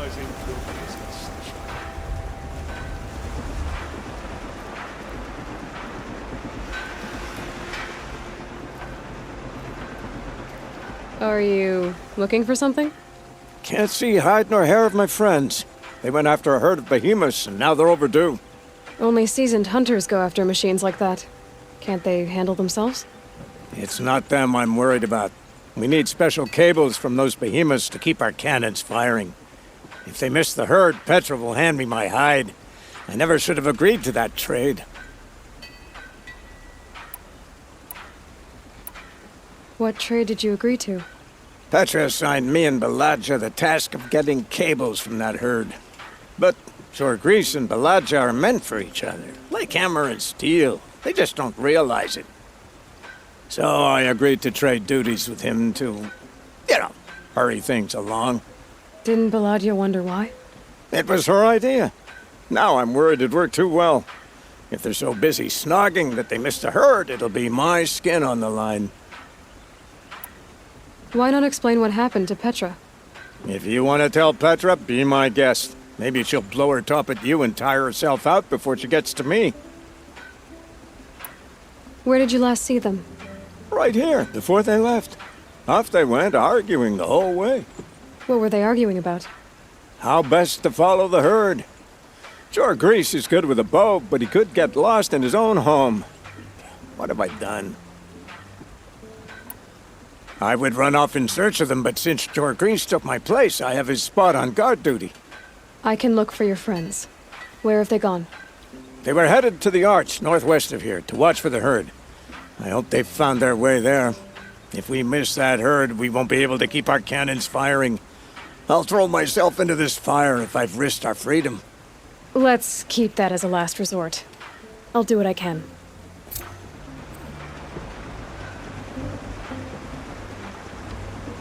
Advertising for business. Are you looking for something? Can't see hide nor hair of my friends. They went after a herd of behemoths, and now they're overdue. Only seasoned hunters go after machines like that. Can't they handle themselves? It's not them I'm worried about. We need special cables from those behemoths to keep our cannons firing. If they miss the herd, Petra will hand me my hide. I never should have agreed to that trade. What trade did you agree to? Petra assigned me and Baladja the task of getting cables from that herd. But Jorgris and Baladja are meant for each other, like hammer and steel. They just don't realize it. So I agreed to trade duties with him to, hurry things along. Didn't Baladja wonder why? It was her idea. Now I'm worried it worked too well. If they're so busy snogging that they missed a herd, it'll be my skin on the line. Why not explain what happened to Petra? If you want to tell Petra, be my guest. Maybe she'll blow her top at you and tire herself out before she gets to me. Where did you last see them? Right here, before they left. Off they went, arguing the whole way. What were they arguing about? How best to follow the herd. Jorgris is good with a bow, but he could get lost in his own home. What have I done? I would run off in search of them, but since Jorgris took my place, I have his spot on guard duty. I can look for your friends. Where have they gone? They were headed to the arch northwest of here to watch for the herd. I hope they've found their way there. If we miss that herd, we won't be able to keep our cannons firing. I'll throw myself into this fire if I've risked our freedom. Let's keep that as a last resort. I'll do what I can.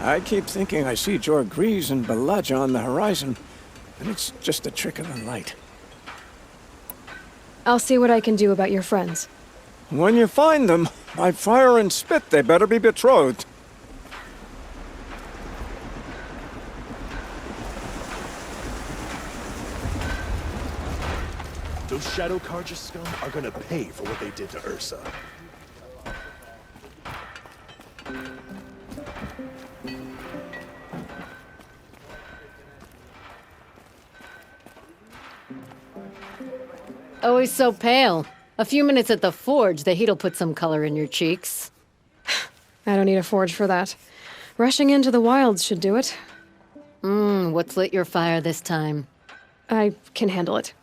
I keep thinking I see Jorgris and Baladja on the horizon, but it's just a trick of the light. I'll see what I can do about your friends. When you find them, by fire and spit, they better be betrothed. Those Shadow Carja scum are gonna pay for what they did to Ursa. Always so pale. A few minutes at the forge, the heat'll put some color in your cheeks. I don't need a forge for that. Rushing into the wilds should do it. What's lit your fire this time? I can handle it.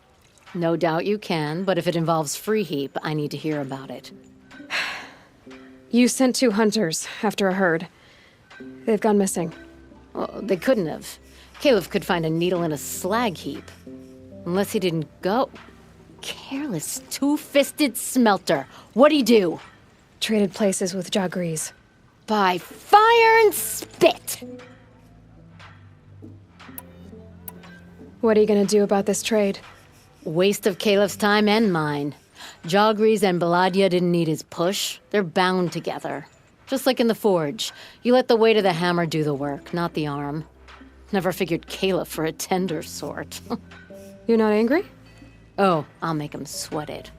No doubt you can, but if it involves free heap, I need to hear about it. You sent 2 hunters after a herd. They've gone missing. Well, they couldn't have. Caleb could find a needle in a slag heap. Unless he didn't go. Careless, two-fisted smelter. What'd he do? Traded places with Jorgris. By fire and spit! What are you gonna do about this trade? Waste of Caleb's time and mine. Jorgris and Baladja didn't need his push. They're bound together. Just like in the forge. You let the weight of the hammer do the work, not the arm. Never figured Caleb for a tender sort. You're not angry? Oh, I'll make him sweat it.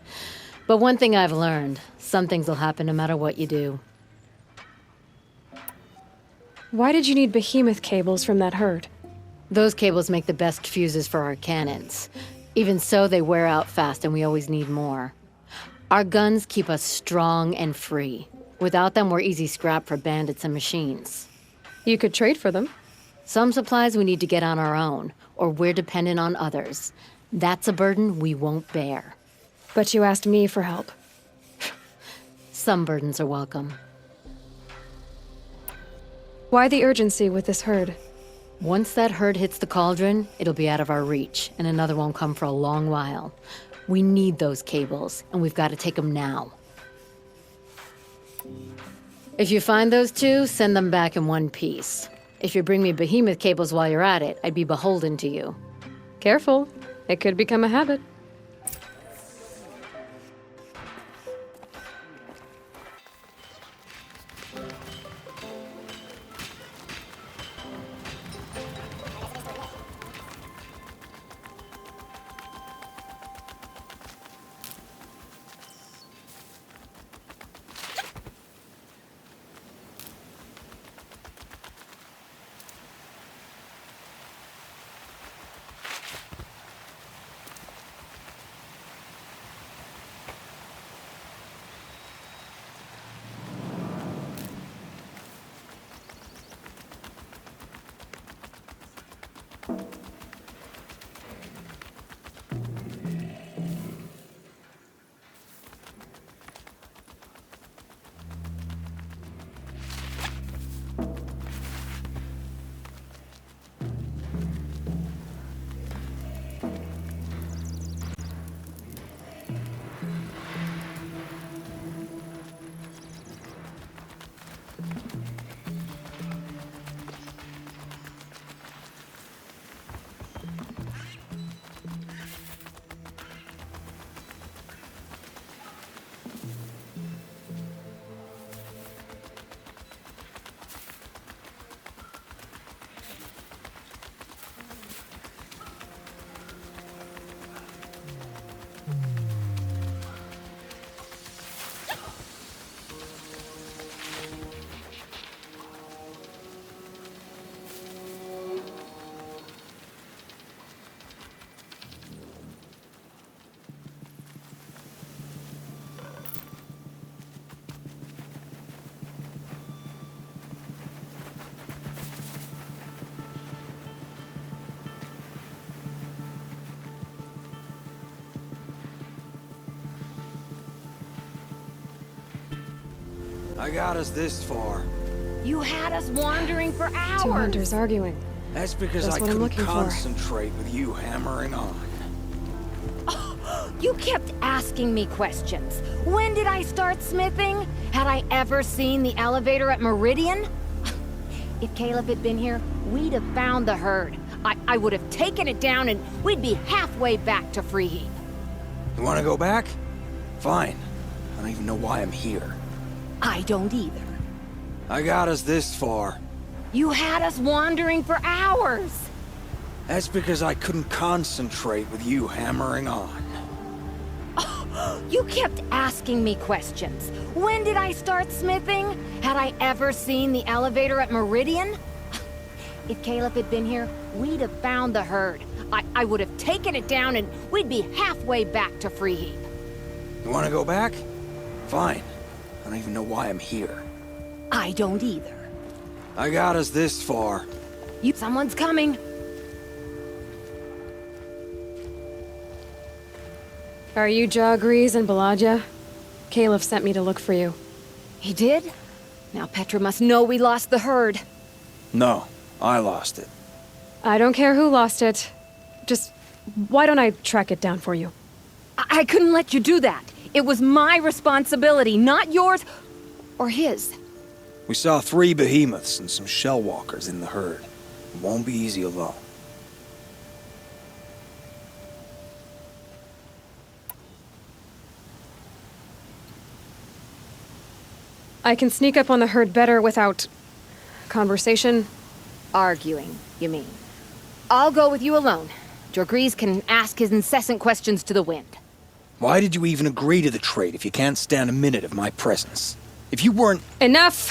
But one thing I've learned, some things will happen no matter what you do. Why did you need behemoth cables from that herd? Those cables make the best fuses for our cannons. Even so, they wear out fast and we always need more. Our guns keep us strong and free. Without them, we're easy scrap for bandits and machines. You could trade for them. Some supplies we need to get on our own, or we're dependent on others. That's a burden we won't bear. But you asked me for help. Some burdens are welcome. Why the urgency with this herd? Once that herd hits the cauldron, it'll be out of our reach, and another won't come for a long while. We need those cables, and we've got to take them now. If you find those 2, send them back in one piece. If you bring me behemoth cables while you're at it, I'd be beholden to you. Careful. It could become a habit. I got us this far. You had us wandering for hours. Two hunters arguing. That's because That's I what I'm couldn't looking for. concentrate with you hammering on. You kept asking me questions. When did I start smithing? Had I ever seen the elevator at Meridian? If Caleb had been here, we'd have found the herd. I would have taken it down and we'd be halfway back to Freeheat. You want to go back? Fine. I don't even know why I'm here. I don't either. I got us this far. You had us wandering for hours. That's because I couldn't concentrate with you hammering on. You kept asking me questions. When did I start smithing? Had I ever seen the elevator at Meridian? If Caleb had been here, we'd have found the herd. I would have taken it down and we'd be halfway back to Freeheat. You want to go back? Fine. I don't even know why I'm here. I don't either. I got us this far. Someone's coming. Are you Jagrees and Balaja? Caleb sent me to look for you. He did? Now Petra must know we lost the herd. No, I lost it. I don't care who lost it. Just, why don't I track it down for you? I couldn't let you do that. It was my responsibility, not yours or his. We saw 3 behemoths and some shell walkers in the herd. It won't be easy alone. I can sneak up on the herd better without conversation. Arguing, you mean? I'll go with you alone. Jagrees can ask his incessant questions to the wind. Why did you even agree to the trade if you can't stand a minute of my presence? If you weren't... Enough!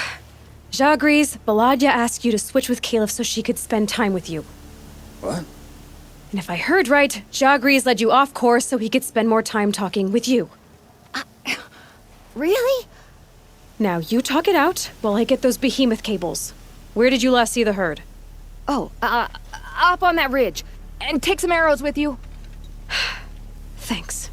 Jagrees, Balaja asked you to switch with Caleb so she could spend time with you. What? And if I heard right, Jagrees led you off course so he could spend more time talking with you. Really? Now, you talk it out while I get those behemoth cables. Where did you last see the herd? Oh, up on that ridge. And take some arrows with you. Thanks.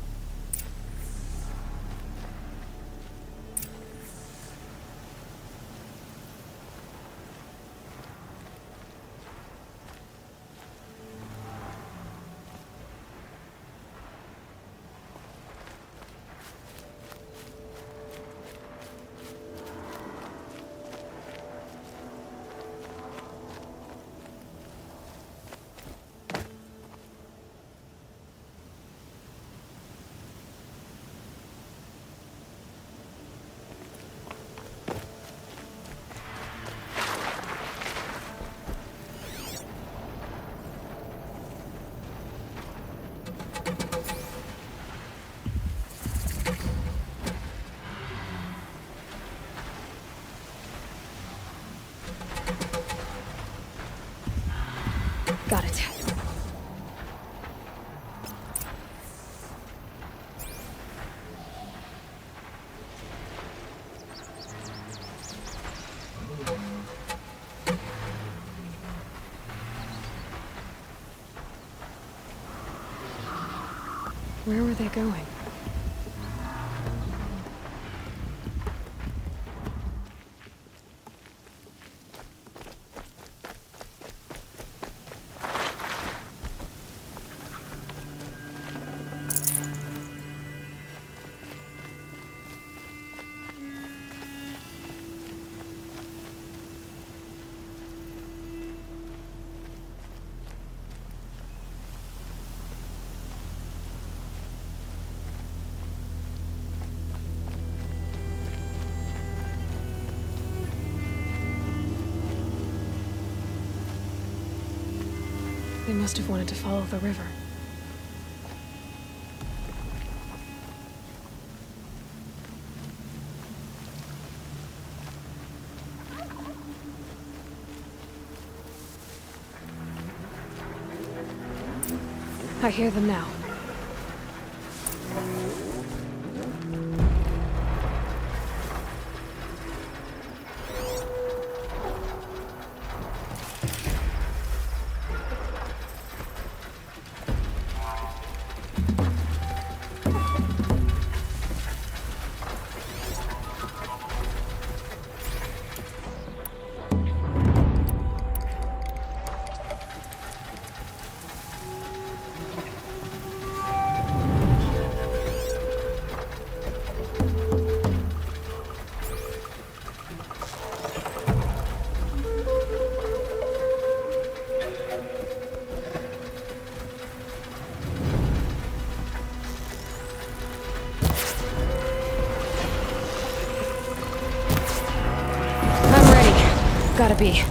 Got it. Where were they going? They must have wanted to follow the river. I hear them now. Gotta be.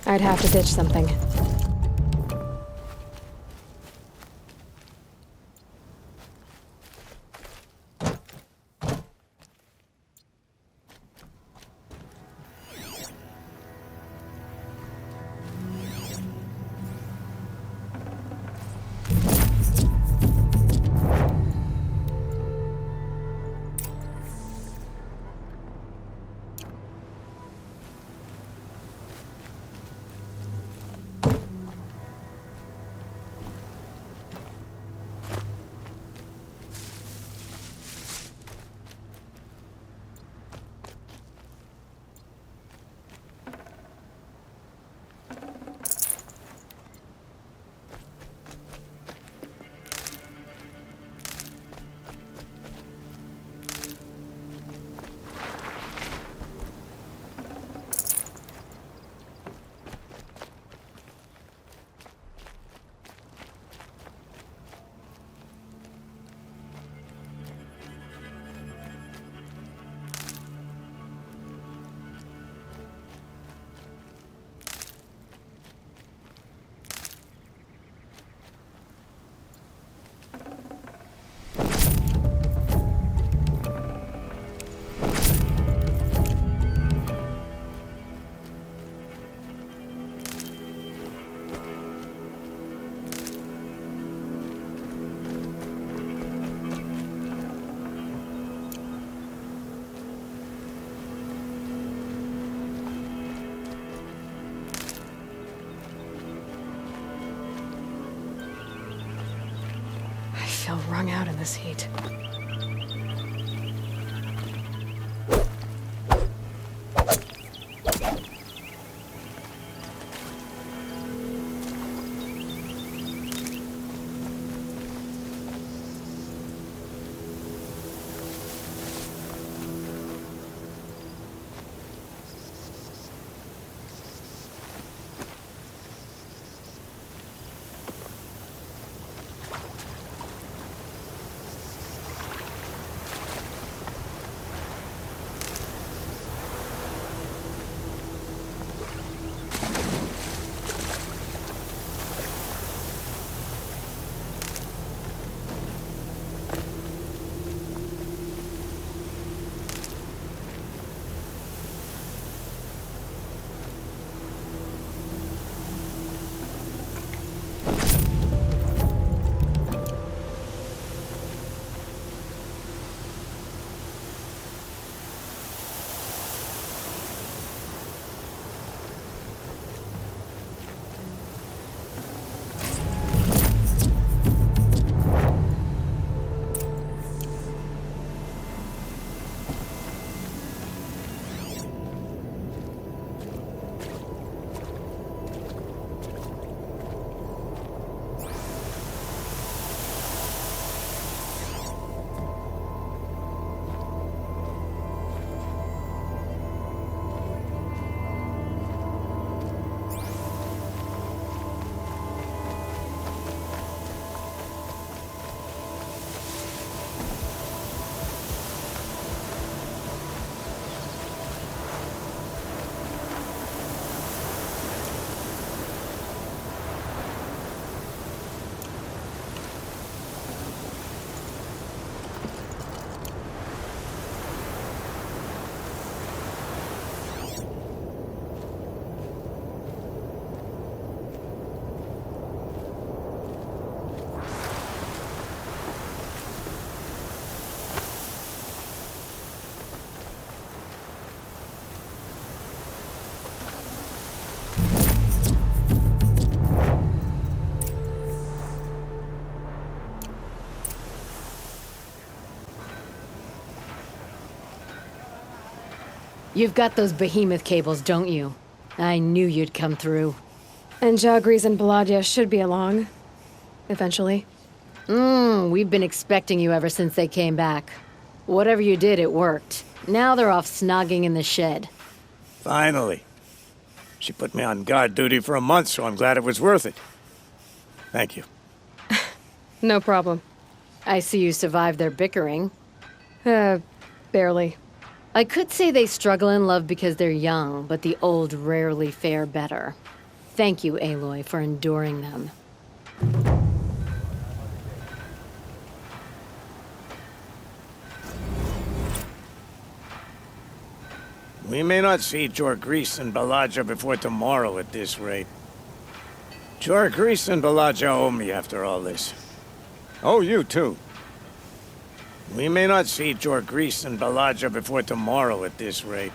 I'd have to ditch something. I feel wrung out in this heat. You've got those behemoth cables, don't you? I knew you'd come through. And Jagris and Baladia should be along. Eventually. We've been expecting you ever since they came back. Whatever you did, it worked. Now they're off snogging in the shed. Finally. She put me on guard duty for a month, so I'm glad it was worth it. Thank you. No problem. I see you survived their bickering. Barely. I could say they struggle in love because they're young, but the old rarely fare better. Thank you, Aloy, for enduring them. We may not see Jagris and Balaja before tomorrow at this rate. Jagris and Balaja owe me after all this. Oh, you too. We may not see Jagris and Balaja before tomorrow at this rate.